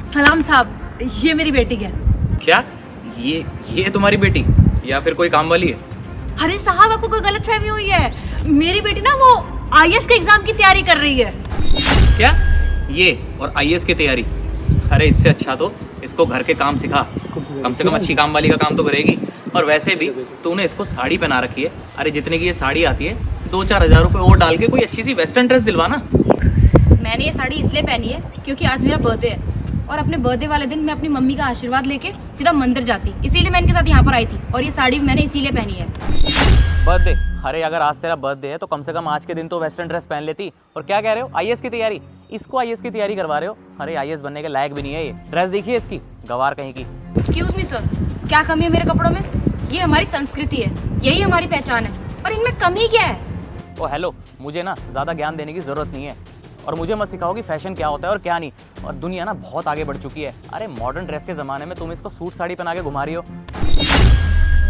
सलाम साहब, ये मेरी बेटी है। क्या ये तुम्हारी बेटी या फिर कोई काम वाली है? अरे साहब, आपको कोई गलतफहमी हुई है। मेरी बेटी ना वो आईएएस के एग्जाम की तैयारी कर रही है। क्या ये और आईएएस की तैयारी? अरे इससे अच्छा तो इसको घर के काम सिखा, कम से कम अच्छी काम वाली का काम तो करेगी। और वैसे भी तूने इसको साड़ी पहना रखी है। अरे जितने की ये साड़ी आती है 2-4 हज़ार रुपये और डाल के कोई अच्छी सी वेस्टर्न ड्रेस दिलवाना। मैंने ये साड़ी इसलिए पहनी है क्योंकि आज मेरा बर्थडे है और अपने बर्थडे वाले दिन मैं अपनी मम्मी का आशीर्वाद लेके सीधा मंदिर जाती, इसीलिए मैं इनके साथ यहाँ पर आई थी। और ये साड़ी भी मैंने इसीलिए पहनी है। बर्थडे? अरे अगर आज तेरा बर्थडे है तो कम से कम आज के दिन तो वेस्टर्न ड्रेस पहन लेती। और क्या कह रहे हो, आईएएस की तैयारी? इसको आईएएस की तैयारी करवा रहे हो? अरे आईएएस बनने के लायक भी नहीं है ये। ड्रेस देखिए इसकी, गवार कहीं की। एक्सक्यूज मी सर, क्या कमी है मेरे कपड़ों में? ये हमारी संस्कृति है, यही हमारी पहचान है, और इनमें कमी क्या है? ओ हेलो, मुझे ना ज़्यादा ज्ञान देने की ज़रूरत नहीं है। और मुझे मत सिखाओ कि फैशन क्या होता है और क्या नहीं। और दुनिया ना बहुत आगे बढ़ चुकी है। अरे मॉडर्न ड्रेस के ज़माने में तुम इसको सूट साड़ी पहना के घुमा रही हो।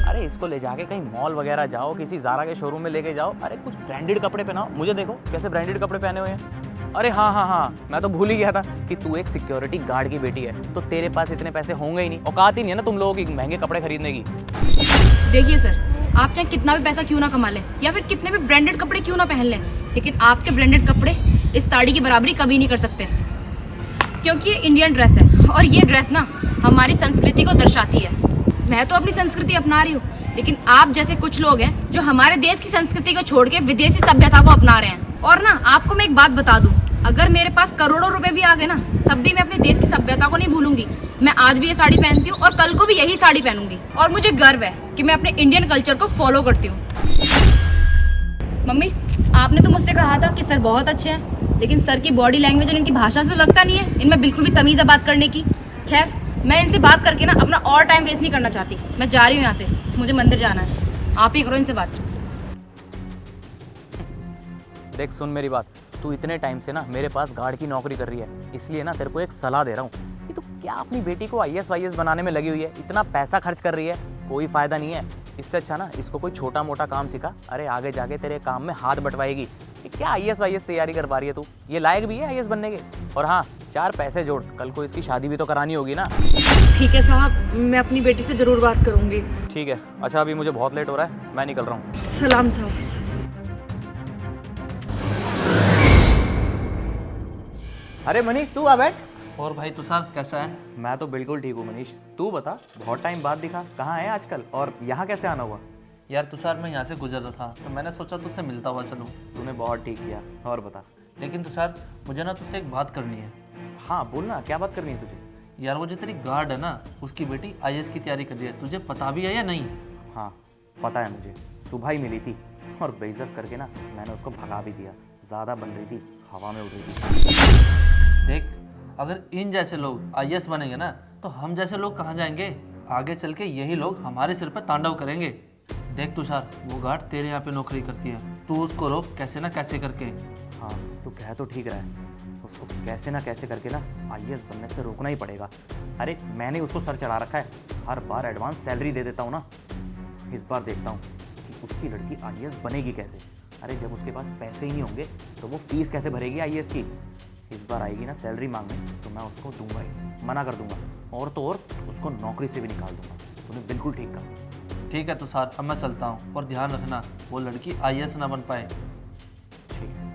अरे इसको ले जाके कहीं मॉल वगैरह जाओ, किसी ज़ारा के शोरूम में लेके जाओ। अरे कुछ ब्रांडेड कपड़े पहनाओ। मुझे देखो कैसे ब्रांडेड कपड़े पहने हुए हैं। अरे हाँ, मैं तो भूल ही गया था कि तू एक सिक्योरिटी गार्ड की बेटी है, तो तेरे पास इतने पैसे होंगे ही नहीं, औकात ही नहीं है ना तुम लोगों की महंगे कपड़े खरीदने की। देखिए सर, आप चाहे कितना भी पैसा क्यों ना कमा लें या फिर कितने भी ब्रांडेड कपड़े क्यों ना पहन लें, लेकिन आपके ब्रांडेड कपड़े इस साड़ी की बराबरी कभी नहीं कर सकते, क्योंकि ये इंडियन ड्रेस है और ये ड्रेस ना हमारी संस्कृति को दर्शाती है। मैं तो अपनी संस्कृति अपना रही हूँ, लेकिन आप जैसे कुछ लोग हैं जो हमारे देश की संस्कृति को छोड़ के विदेशी सभ्यता को अपना रहे हैं। और ना आपको मैं एक बात बता दूं, अगर मेरे पास करोड़ों रुपए भी आ गए ना, तब भी मैं अपने देश की सभ्यता को नहीं भूलूंगी। मैं आज भी ये साड़ी पहनती हूँ और कल को भी यही साड़ी पहनूंगी। और मुझे गर्व है कि मैं अपने इंडियन कल्चर को फॉलो करती हूँ। मम्मी, आपने तो मुझसे कहा था कि सर बहुत अच्छे हैं, लेकिन सर की बॉडी लैंग्वेज और इनकी भाषा से लगता नहीं है इनमें बिल्कुल भी तमीज़ है बात करने की। खैर, मैं इनसे बात करके ना अपना और टाइम वेस्ट नहीं करना चाहती। मैं जा रही हूँ यहाँ से, मुझे मंदिर जाना है। आप ही करो इनसे बात। देख सुन मेरी बात, तू इतने टाइम से ना मेरे पास गार्ड की नौकरी कर रही है, इसलिए ना तेरे को एक सलाह दे रहा हूँ कि तू क्या अपनी बेटी को आईएएस वाईएएस बनाने में लगी हुई है, इतना पैसा खर्च कर रही है, कोई फ़ायदा नहीं है। इससे अच्छा ना इसको कोई छोटा मोटा काम सिखा। अरे आगे जाके तेरे काम में हाथ बंटवाएगी। कि क्या आईएएस वाईएएस तैयारी करवा रही है तू? ये लायक भी है आईएएस बनने के? और हाँ, 4 पैसे जोड़, कल को इसकी शादी भी तो करानी होगी ना। ठीक है साहब, मैं अपनी बेटी से जरूर बात करूंगी। ठीक है, अच्छा अभी मुझे बहुत लेट हो रहा है, मैं निकल रहा हूँ। सलाम साहब। अरे मनीष, तू आ बैठ। और भाई तुषार कैसा है? मैं तो बिल्कुल ठीक हूँ मनीष, तू बता, बहुत टाइम बाद दिखा, कहाँ है आजकल और यहाँ कैसे आना हुआ? यार तुषार, मैं यहाँ से गुजर रहा था तो मैंने सोचा तुझसे मिलता हुआ चलूँ। तूने बहुत ठीक किया, और बता। लेकिन तुषार, मुझे ना तुझसे एक बात करनी है। हाँ बोल ना, क्या बात करनी है तुझे? यार वो जो तेरी गार्ड है ना, उसकी बेटी आईएएस की तैयारी कर रही है, तुझे पता भी है या नहीं? हाँ पता है मुझे, सुबह ही मिली थी और बेइज्जत करके ना मैंने उसको भगा भी दिया। ज़्यादा बन रही थी, हवा में उड़ रही थी। देख, अगर इन जैसे लोग आईएएस बनेंगे ना, तो हम जैसे लोग कहाँ जाएंगे? आगे चल के यही लोग हमारे सिर पर तांडव करेंगे। देख तुषार, वो गार्ड तेरे यहाँ पे नौकरी करती है, तू उसको रोक कैसे ना कैसे करके। हाँ तू कह तो ठीक रहा है, उसको कैसे ना कैसे करके ना आईएएस बनने से रोकना ही पड़ेगा। अरे मैंने उसको सर चढ़ा रखा है, हर बार एडवांस सैलरी दे देता हूँ ना। इस बार देखता हूँ कि उसकी लड़की आईएएस बनेगी कैसे। अरे जब उसके पास पैसे ही नहीं होंगे तो वो फीस कैसे भरेगी आईएएस की। इस बार आएगी ना सैलरी मांगने तो मैं उसको दूंगा ही, मना कर दूंगा, और तो और उसको नौकरी से भी निकाल दूंगा। तूने बिल्कुल ठीक कहा। ठीक है तुषार, अब मैं चलता हूँ, और ध्यान रखना वो लड़की आईएएस ना बन पाए। ठीक है।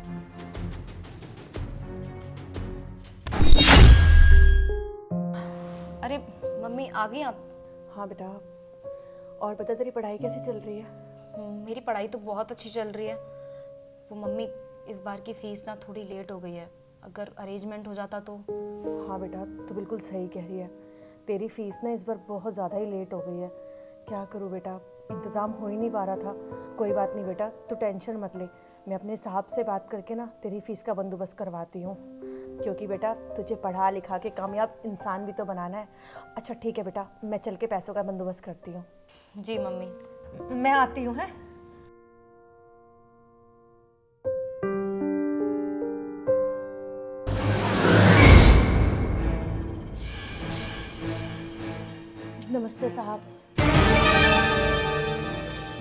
अरे मम्मी, आ गई आप? हाँ बेटा, और बता तेरी पढ़ाई कैसी चल रही है? मेरी पढ़ाई तो बहुत अच्छी चल रही है। वो मम्मी, इस बार की फ़ीस ना थोड़ी लेट हो गई है, अगर अरेंजमेंट हो जाता तो। हाँ बेटा, तू बिल्कुल सही कह रही है। तेरी फीस ना इस बार बहुत ज़्यादा ही लेट हो गई है। क्या करूँ बेटा, इंतज़ाम हो ही नहीं पा रहा था। कोई बात नहीं बेटा, तू टेंशन मत ले, मैं अपने साहब से बात करके ना तेरी फ़ीस का बंदोबस्त करवाती हूँ, क्योंकि बेटा तुझे पढ़ा लिखा के कामयाब इंसान भी तो बनाना है। अच्छा ठीक है बेटा, मैं चल के पैसों का बंदोबस्त करती हूँ। जी मम्मी। मैं आती हूँ। है नमस्ते साहब।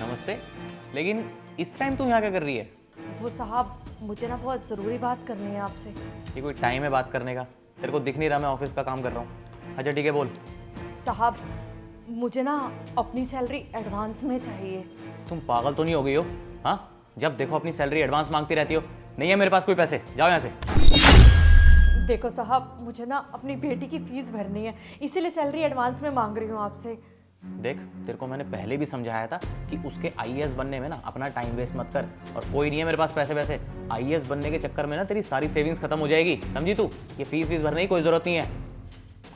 नमस्ते, लेकिन इस टाइम तू यहाँ क्या कर रही है? वो साहब, मुझे ना बहुत ज़रूरी बात करनी है आपसे। ये कोई टाइम है बात करने का? तेरे को दिख नहीं रहा मैं ऑफिस का काम कर रहा हूँ? अच्छा ठीक है, बोल। साहब मुझे ना अपनी सैलरी एडवांस में चाहिए। तुम पागल तो नहीं हो गई हो? हाँ, जब देखो अपनी सैलरी एडवांस मांगती रहती हो। नहीं है मेरे पास कोई पैसे, जाओ यहाँ से। देखो साहब, मुझे ना अपनी बेटी की फीस भरनी है, इसीलिए सैलरी एडवांस में मांग रही हूँ आपसे। देख, तेरे को मैंने पहले भी समझाया था कि उसके आईएएस बनने में ना अपना टाइम वेस्ट मत कर। और कोई नहीं है मेरे पास पैसे वैसे। आईएएस बनने के चक्कर में ना तेरी सारी सेविंग्स खत्म हो जाएगी, समझी तू? ये फीस भरने की कोई जरूरत नहीं है।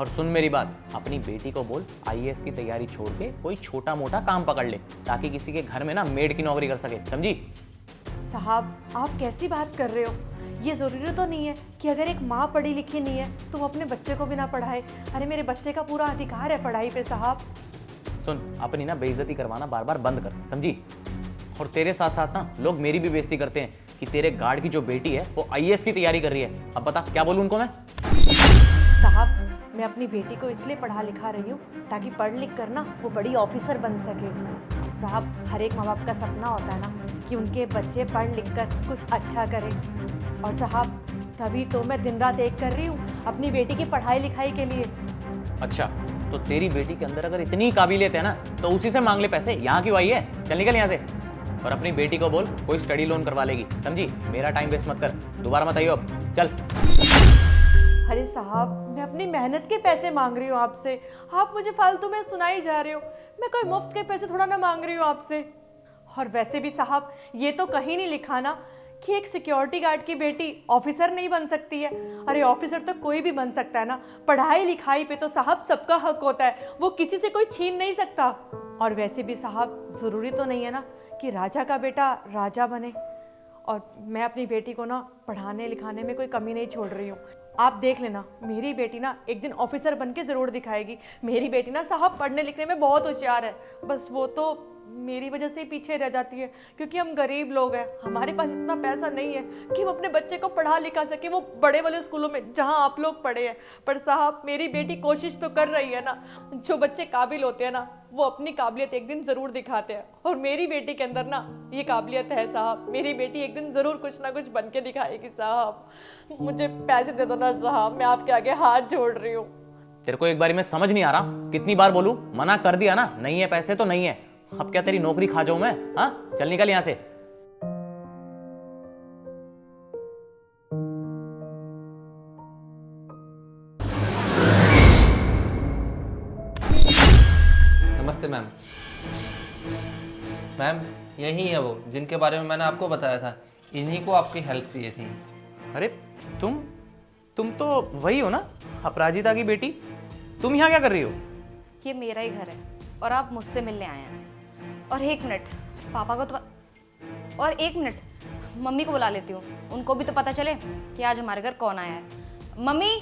और सुन मेरी बात, अपनी बेटी को बोल आईएएस की तैयारी छोड़ के कोई छोटा मोटा काम पकड़ ले, ताकि किसी के घर में ना मेड की नौकरी कर सके, समझी? साहब आप कैसी बात कर रहे हो? ये ज़रूरी तो नहीं है कि अगर एक माँ पढ़ी लिखी नहीं है तो वो अपने बच्चे को भी ना पढ़ाए। अरे मेरे बच्चे का पूरा अधिकार है पढ़ाई पे साहब। सुन, अपनी ना बेइज्जती करवाना बार बार बंद कर, समझी? और तेरे साथ साथ ना लोग मेरी भी बेइज्जती करते हैं कि तेरे गार्ड की जो बेटी है वो आईएएस की तैयारी कर रही है। अब बता क्या बोलूँ उनको मैं? साहब मैं अपनी बेटी को इसलिए पढ़ा लिखा रही हूँ ताकि पढ़ लिख कर ना वो बड़ी ऑफिसर बन सके। साहब हर एक माँ बाप का सपना होता है ना कि उनके बच्चे पढ़ लिख कर कुछ अच्छा करें। और साहब तभी तो मैं दिन रात एक कर रही हूँ अपनी बेटी की पढ़ाई लिखाई के लिए। अच्छा, तो तेरी बेटी के अंदर अगर इतनी काबिलियत है ना तो उसी से मांग ले पैसे। यहाँ क्यों आई है? चल निकल यहाँ से। और अपनी बेटी को बोल कोई स्टडी लोन करवा लेगी, समझी? मेरा टाइम वेस्ट मत कर, दोबारा मत आइयो अब, चल। अरे साहब मैं अपनी मेहनत के पैसे मांग रही हूँ आपसे, आप मुझे फालतू में सुनाई जा रहे हो। मैं कोई मुफ्त के पैसे थोड़ा ना मांग रही हूँ आपसे। और वैसे भी साहब ये तो कहीं नहीं लिखा ना कि एक सिक्योरिटी गार्ड की बेटी ऑफिसर नहीं बन सकती है। अरे ऑफिसर तो कोई भी बन सकता है ना। पढ़ाई लिखाई पे तो साहब सबका हक होता है, वो किसी से कोई छीन नहीं सकता। और वैसे भी साहब ज़रूरी तो नहीं है ना कि राजा का बेटा राजा बने। और मैं अपनी बेटी को ना पढ़ाने लिखाने में कोई कमी नहीं छोड़ रही हूँ। आप देख लेना, मेरी बेटी ना एक दिन ऑफिसर बन के ज़रूर दिखाएगी। मेरी बेटी ना साहब पढ़ने लिखने में बहुत होशियार है, बस वो तो मेरी वजह से ही पीछे रह जाती है क्योंकि हम गरीब लोग हैं। हमारे पास इतना पैसा नहीं है कि हम अपने बच्चे को पढ़ा लिखा सके वो बड़े वाले स्कूलों में जहां आप लोग पढ़े हैं। पर साहब मेरी बेटी कोशिश तो कर रही है ना। जो बच्चे काबिल होते हैं ना वो अपनी काबिलियत एक दिन ज़रूर दिखाते हैं, और मेरी बेटी के अंदर ना ये काबिलियत है साहब। मेरी बेटी एक दिन ज़रूर कुछ ना कुछ बन के दिखाएगी साहब। मुझे पैसे दे दो ना साहब, मैं आपके आगे हाथ जोड़ रही हूँ। तेरे को एक बारी में समझ नहीं आ रहा? कितनी बार बोलूं? मना कर दिया ना, नहीं है पैसे तो नहीं है। अब क्या तेरी नौकरी खा जाऊं मैं? हाँ, चल निकल यहां से। नमस्ते मैम। मैम यही है वो जिनके बारे में मैंने आपको बताया था, इन्हीं को आपकी हेल्प चाहिए थी। अरे तुम तो वही हो ना, अपराजिता की बेटी? तुम यहाँ क्या कर रही हो? ये मेरा ही घर है और आप मुझसे मिलने आए हैं। और एक मिनट, पापा को तो और एक मिनट मम्मी को बुला लेती हूँ, उनको भी तो पता चले कि आज हमारे घर कौन आया है। मम्मी।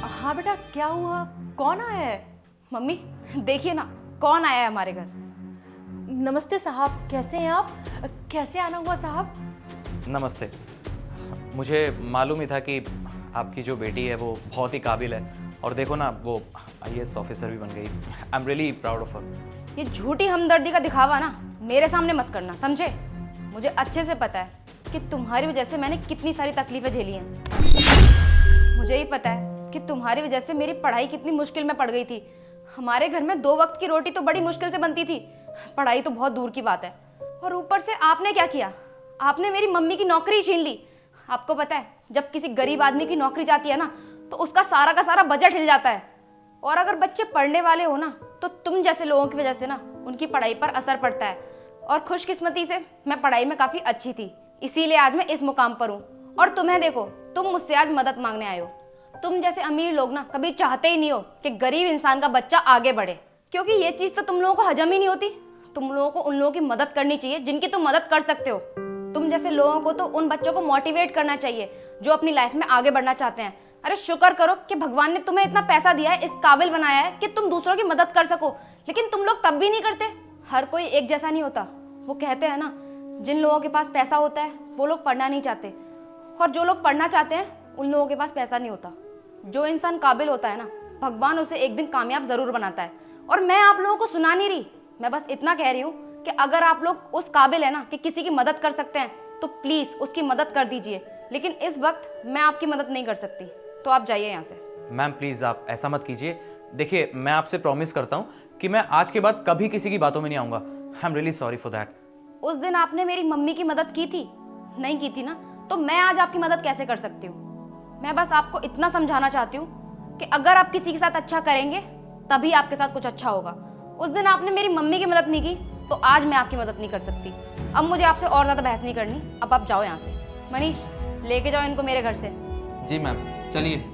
हाँ बेटा क्या हुआ, कौन आया है? मम्मी देखिए ना कौन आया है हमारे घर। नमस्ते साहब, कैसे हैं आप? कैसे आना हुआ साहब? नमस्ते। मुझे मालूम ही था कि आपकी जो बेटी है वो बहुत ही काबिल है, और देखो ना वो आईएएस ऑफिसर भी बन गई। I am really proud of her. ये झूठी हमदर्दी का दिखावा ना मेरे सामने मत करना, समझे? मुझे अच्छे से पता है कि तुम्हारी वजह से मैंने कितनी सारी तकलीफें झेली हैं। मुझे ही पता है कि तुम्हारी वजह से मेरी पढ़ाई कितनी मुश्किल में पड़ गई थी। हमारे घर में 2 वक्त की रोटी तो बड़ी मुश्किल से बनती थी, पढ़ाई तो बहुत दूर की बात है। और ऊपर से आपने क्या किया, आपने मेरी मम्मी की नौकरी छीन ली। आपको पता है जब किसी गरीब आदमी की नौकरी जाती है ना तो उसका सारा का सारा बजट हिल जाता है। और अगर बच्चे पढ़ने वाले हो ना तो तुम जैसे लोगों की वजह से ना उनकी पढ़ाई पर असर पड़ता है। और खुशकिस्मती से मैं पढ़ाई में काफ़ी अच्छी थी, इसीलिए आज मैं इस मुकाम पर हूँ। और तुम्हें देखो, तुम मुझसे आज मदद मांगने आए हो। तुम जैसे अमीर लोग ना कभी चाहते ही नहीं हो कि गरीब इंसान का बच्चा आगे बढ़े, क्योंकि ये चीज़ तो तुम लोगों को हजम ही नहीं होती। तुम लोगों को उन लोगों की मदद करनी चाहिए जिनकी तुम मदद कर सकते हो। तुम जैसे लोगों को तो उन बच्चों को मोटिवेट करना चाहिए जो अपनी लाइफ में आगे बढ़ना चाहते हैं। अरे शुक्र करो कि भगवान ने तुम्हें इतना पैसा दिया है, इस काबिल बनाया है कि तुम दूसरों की मदद कर सको, लेकिन तुम लोग तब भी नहीं करते। हर कोई एक जैसा नहीं होता। वो कहते हैं ना, जिन लोगों के पास पैसा होता है वो लोग पढ़ना नहीं चाहते, और जो लोग पढ़ना चाहते हैं उन लोगों के पास पैसा नहीं होता। जो इंसान काबिल होता है ना, भगवान उसे एक दिन कामयाब जरूर बनाता है। और मैं आप लोगों को सुना नहीं रही, मैं बस इतना कह रही हूँ कि अगर आप लोग उस काबिल है ना कि किसी की मदद कर सकते हैं तो प्लीज उसकी मदद कर दीजिए। लेकिन इस वक्त मैं आपकी मदद नहीं कर सकती, तो आप जाइए यहाँ से। मैम प्लीज़ आप ऐसा मत कीजिए। देखिए मैं आपसे प्रॉमिस करता हूँ कि मैं आज के बाद कभी किसी की बातों में नहीं आऊँगा। I am really sorry for that. उस दिन आपने मेरी मम्मी की मदद की थी, नहीं की थी ना, तो मैं आज आपकी मदद कैसे कर सकती हूँ? मैं बस आपको इतना समझाना चाहती हूँ कि अगर आप किसी के साथ अच्छा करेंगे तभी आपके साथ कुछ अच्छा होगा। उस दिन आपने मेरी मम्मी की मदद नहीं की, तो आज मैं आपकी मदद नहीं कर सकती। अब मुझे आपसे और ज़्यादा बहस नहीं करनी, अब आप जाओ यहाँ से। मनीष, लेके जाओ इनको मेरे घर से। जी मैम, चलिए।